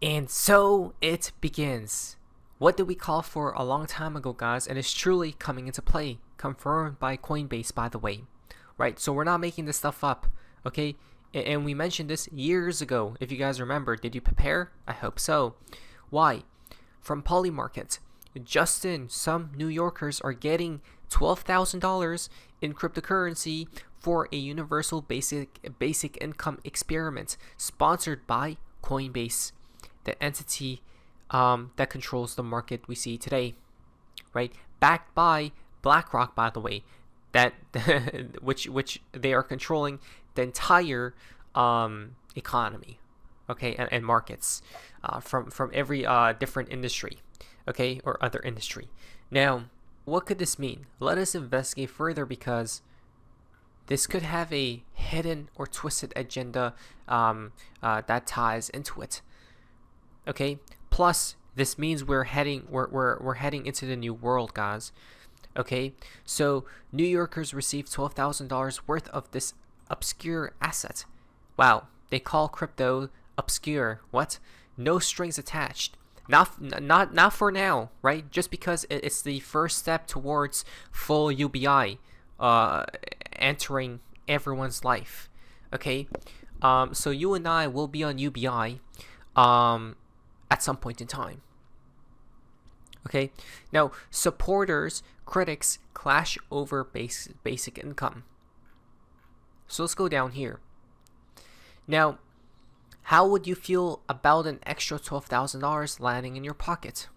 And so it begins. What did we call for a long time ago, guys? And it's truly coming into play. Confirmed by Coinbase, by the way. Right? So we're not making this stuff up. Okay? And we mentioned this years ago. If you guys remember, did you prepare? I hope so. Why? From Polymarket. Justin, some New Yorkers are getting $12,000 in cryptocurrency for a universal basic income experiment sponsored by Coinbase, the entity that controls the market we see today, right? Backed by BlackRock, by the way, that which they are controlling the entire economy, okay, and markets from every different industry, okay, or other industry. Now, what could this mean? Let us investigate further, because this could have a hidden or twisted agenda that ties into it. Okay. Plus, this means we're heading into the new world, guys. Okay. So New Yorkers received $12,000 worth of this obscure asset. Wow. They call crypto obscure. What? No strings attached. Not for now, right? Just because it's the first step towards full UBI entering everyone's life. Okay. So you and I will be on UBI at some point in time. Okay. Now, supporters, critics clash over basic income. So let's go down here. Now, how would you feel about an extra $12,000 landing in your pocket?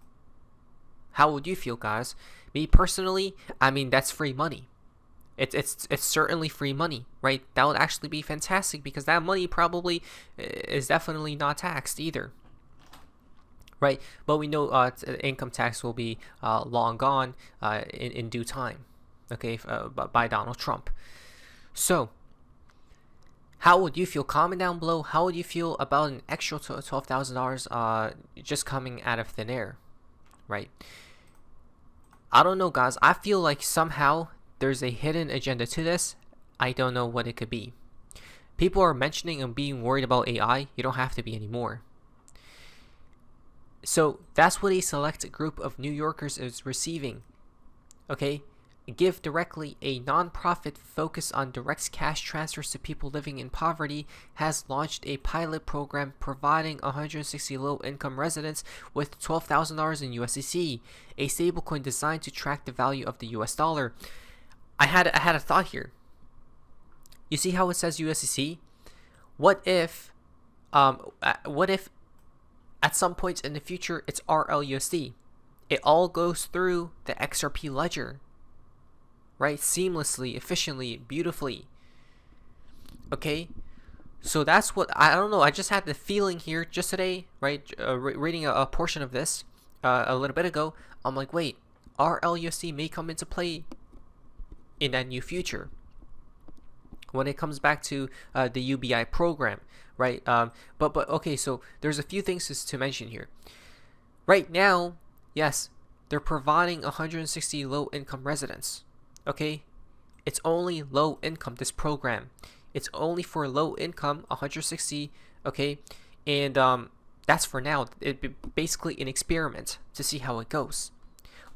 How would you feel, guys? Me personally, I mean, that's free money. It's certainly free money, right? That would actually be fantastic, because that money probably is definitely not taxed either, right? But we know income tax will be long gone in due time, okay, by Donald Trump. So, how would you feel? Comment down below. How would you feel about an extra $12,000 just coming out of thin air, right? I don't know, guys. I feel like somehow there's a hidden agenda to this. I don't know what it could be. People are mentioning and being worried about AI. You don't have to be anymore. So that's what a select group of New Yorkers is receiving. Okay? Give Directly, a non-profit focused on direct cash transfers to people living in poverty, has launched a pilot program providing 160 low-income residents with $12,000 in USDC, a stablecoin designed to track the value of the US dollar. I had a thought here. You see how it says USDC? What if at some point in the future it's RLUSD? It all goes through the XRP ledger, right? Seamlessly, efficiently, beautifully. Okay, so that's what I don't know. I just had the feeling here just today, right? Reading a portion of this a little bit ago. I'm like, wait, RLUSD may come into play in that new future when it comes back to the UBI program, right? But okay, so there's a few things to mention here. Right now, yes, they're providing 160 low-income residents. Okay, it's only low income. This program, it's only for low income, 160. Okay, and that's for now. It'd be basically an experiment to see how it goes.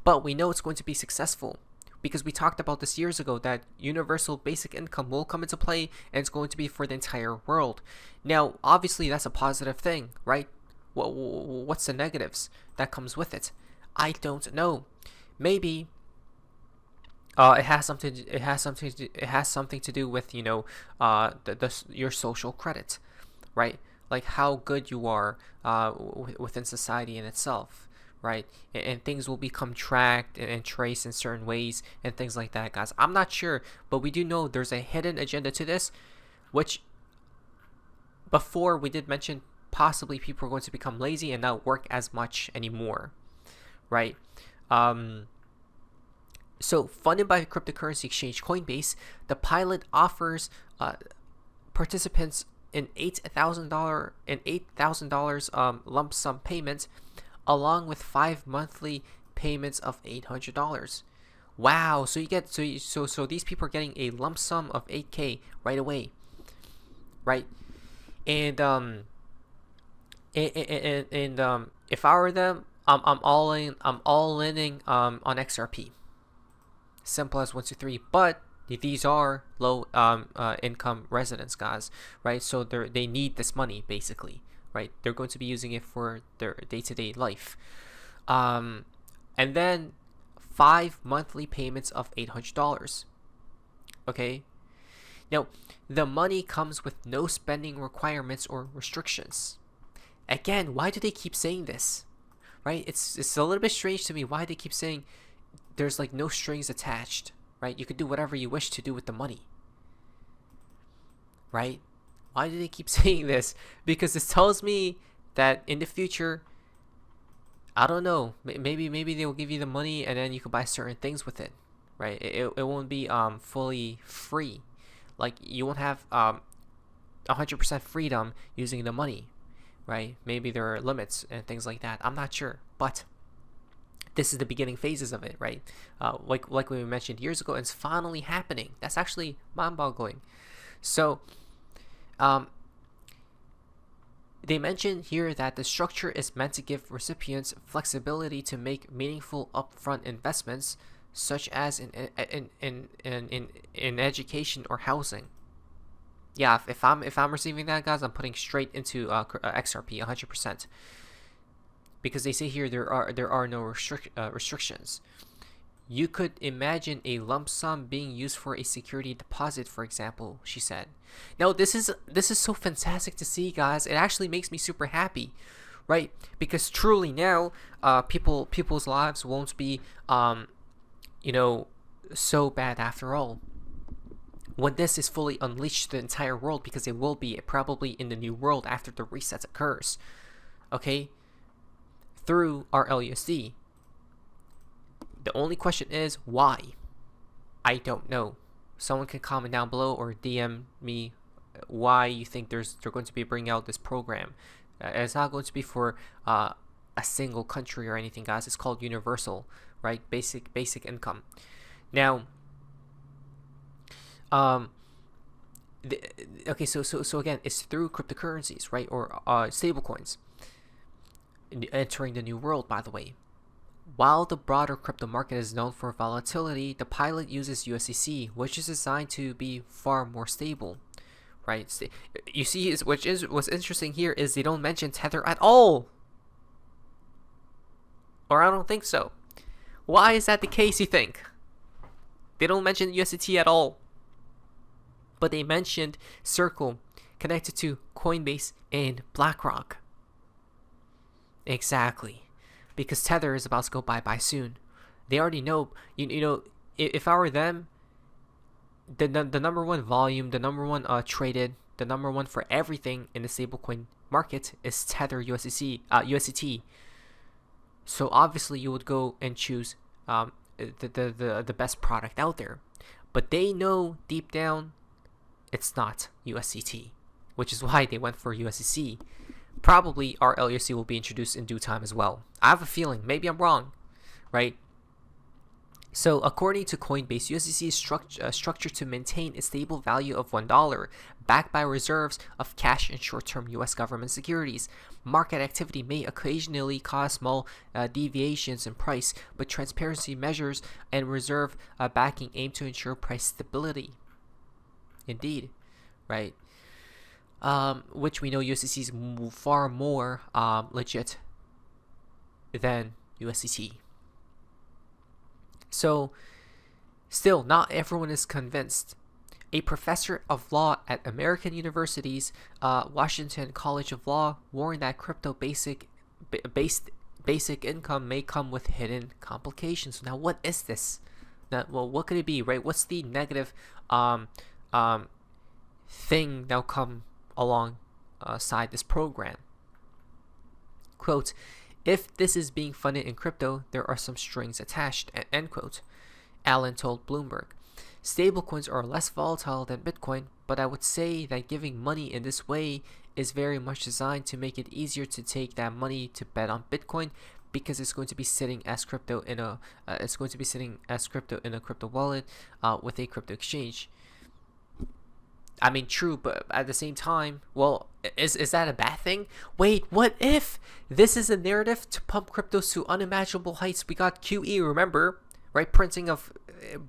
But we know it's going to be successful, because we talked about this years ago, that universal basic income will come into play, and it's going to be for the entire world. Now, obviously, that's a positive thing, right? What's the negatives that comes with it? I don't know. Maybe it has something to do with, you know, your social credit, right? Like how good you are within society in itself, right? And things will become tracked and traced in certain ways and things like that, guys. I'm not sure, but we do know there's a hidden agenda to this, which before we did mention possibly people are going to become lazy and not work as much anymore, right? So, funded by cryptocurrency exchange Coinbase, the pilot offers participants an $8,000 lump sum payment, along with 5 monthly payments of $800. Wow! So you get so these people are getting a lump sum of $8K right away, right? And And if I were them, I'm all in. I'm all inning on XRP. Simple as 1, 2, 3. But these are low income residents, guys, right? So they need this money basically, right? They're going to be using it for their day-to-day life. And then 5 monthly payments of $800. Okay. Now, the money comes with no spending requirements or restrictions. Again, why do they keep saying this? Right? It's a little bit strange to me why they keep saying there's like no strings attached, right? You could do whatever you wish to do with the money. Right? Why do they keep saying this? Because this tells me that in the future, I don't know, maybe they'll give you the money and then you can buy certain things with it, right? It won't be fully free. Like you won't have 100% freedom using the money, right? Maybe there are limits and things like that. I'm not sure, but this is the beginning phases of it, right? Like we mentioned years ago, it's finally happening. That's actually mind-boggling. So, they mention here that the structure is meant to give recipients flexibility to make meaningful upfront investments, such as in education or housing. Yeah, if I'm receiving that, guys, I'm putting straight into XRP 100%, because they say here there are no restrictions. You could imagine a lump sum being used for a security deposit, for example, she said. Now, this is so fantastic to see, guys. It actually makes me super happy, right? Because truly now, people's lives won't be, so bad after all. When this is fully unleashed to the entire world, because it will be probably in the new world after the reset occurs, okay, through our LUSD. The only question is why? I don't know. Someone can comment down below or DM me why you think they're going to be bringing out this program. It's not going to be for a single country or anything, guys. It's called universal, right? Basic income. Now, okay, so again, it's through cryptocurrencies, right, or stablecoins entering the new world. By the way, while the broader crypto market is known for volatility, the pilot uses USDC, which is designed to be far more stable, right? You see, what's interesting here is they don't mention Tether at all, or I don't think so. Why is that the case, you think? They don't mention USDT at all, but they mentioned Circle connected to Coinbase and BlackRock. Exactly. Because Tether is about to go bye-bye soon. They already know, if I were them, the number one volume, the number one traded, the number one for everything in the stablecoin market is Tether USDT. So obviously you would go and choose the best product out there. But they know deep down it's not USDT, which is why they went for USDC. Probably our LUSD will be introduced in due time as well. I have a feeling, maybe I'm wrong, right? So according to Coinbase, USDC is structured to maintain a stable value of $1, backed by reserves of cash and short-term US government securities. Market activity may occasionally cause small deviations in price, but transparency measures and reserve backing aim to ensure price stability. Indeed, right? Which we know USDC is far more legit than USDT. So, still, not everyone is convinced. A professor of law at American University's Washington College of Law warned that crypto basic income may come with hidden complications. Now, what is this? Now, well, what could it be, right? What's the negative thing that'll come alongside this program? Quote, if this is being funded in crypto, there are some strings attached, end quote. Allen told Bloomberg. Stablecoins are less volatile than Bitcoin, but I would say that giving money in this way is very much designed to make it easier to take that money to bet on Bitcoin, because it's going to be sitting as crypto in a crypto wallet with a crypto exchange. I mean, true, but at the same time, well, is that a bad thing? Wait, what if this is a narrative to pump cryptos to unimaginable heights? We got QE, remember, right? Printing of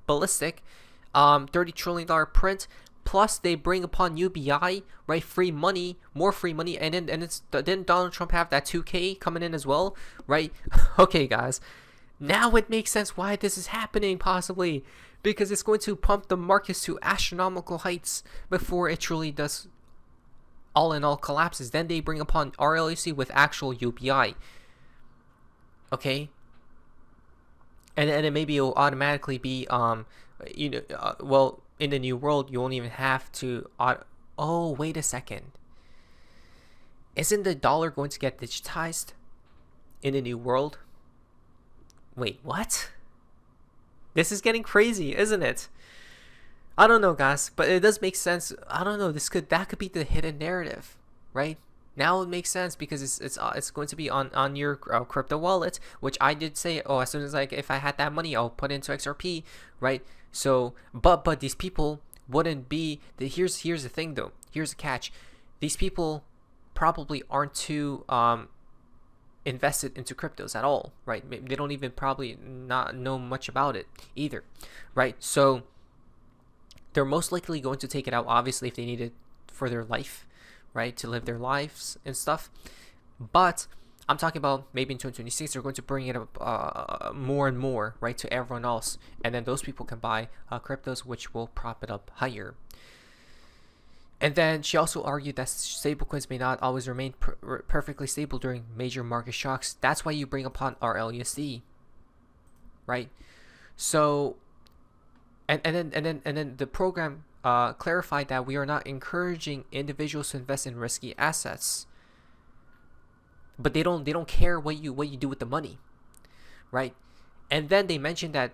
ballistic, $30 trillion print. Plus, they bring upon UBI, right? Free money, more free money, and didn't Donald Trump have that 2K coming in as well, right? Okay, guys, now it makes sense why this is happening, possibly, because it's going to pump the markets to astronomical heights before it truly does, all in all, collapses. Then they bring upon RLUC with actual UBI, okay, and then maybe it'll automatically be well, in the new world, you won't even have to. Oh, wait a second. Isn't the dollar going to get digitized in the new world? Wait, what? This is getting crazy, isn't it? I don't know, guys, but it does make sense. I don't know. That could be the hidden narrative, right? Now it makes sense because it's going to be on your crypto wallet, which I did say, oh, as soon as if I had that money, I'll put it into XRP, right? So, but these people wouldn't be. Here's the thing though. Here's the catch. These people probably aren't too invested into cryptos at all, right? They don't even probably not know much about it either, right? So they're most likely going to take it out, obviously, if they need it for their life, right, to live their lives and stuff. But I'm talking about maybe in 2026 they're going to bring it up more and more, right, to everyone else, and then those people can buy cryptos, which will prop it up higher. And then she also argued that stablecoins may not always remain perfectly stable during major market shocks. That's why you bring upon RLUSD, right? So, and then the program clarified that we are not encouraging individuals to invest in risky assets, but they don't care what you do with the money, right? And then they mentioned that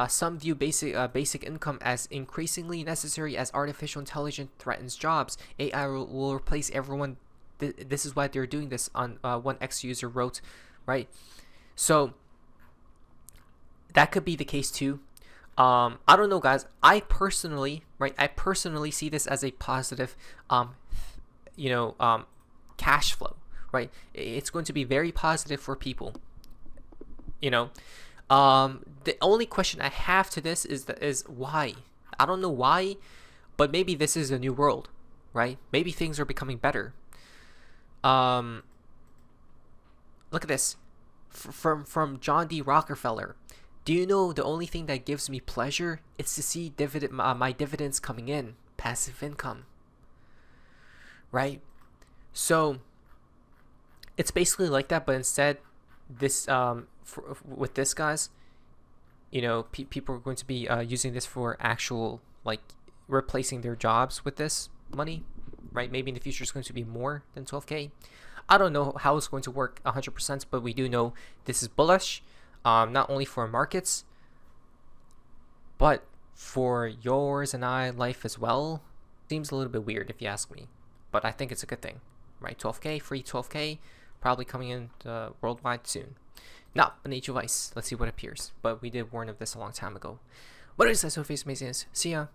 some view basic income as increasingly necessary as artificial intelligence threatens jobs. AI will replace everyone. This is why they're doing this. On one X user wrote, right? So that could be the case too. I don't know, guys. I personally see this as a positive, cash flow, right? It's going to be very positive for people, The only question I have to this is why. I don't know why, but maybe this is a new world, right? Maybe things are becoming better. Look at this, from John D. Rockefeller. Do you know the only thing that gives me pleasure is to see my dividends coming in, passive income, right? So it's basically like that, but instead, this with this, guys, people are going to be using this for actual, replacing their jobs with this money, right? Maybe in the future it's going to be more than 12K. I don't know how it's going to work 100%, but we do know this is bullish, not only for markets, but for yours and I life as well. Seems a little bit weird if you ask me, but I think it's a good thing, right? 12K, free 12K, probably coming in worldwide soon. Not an age of ice. Let's see what appears. But we did warn of this a long time ago. What is this? So face amazingness. See ya.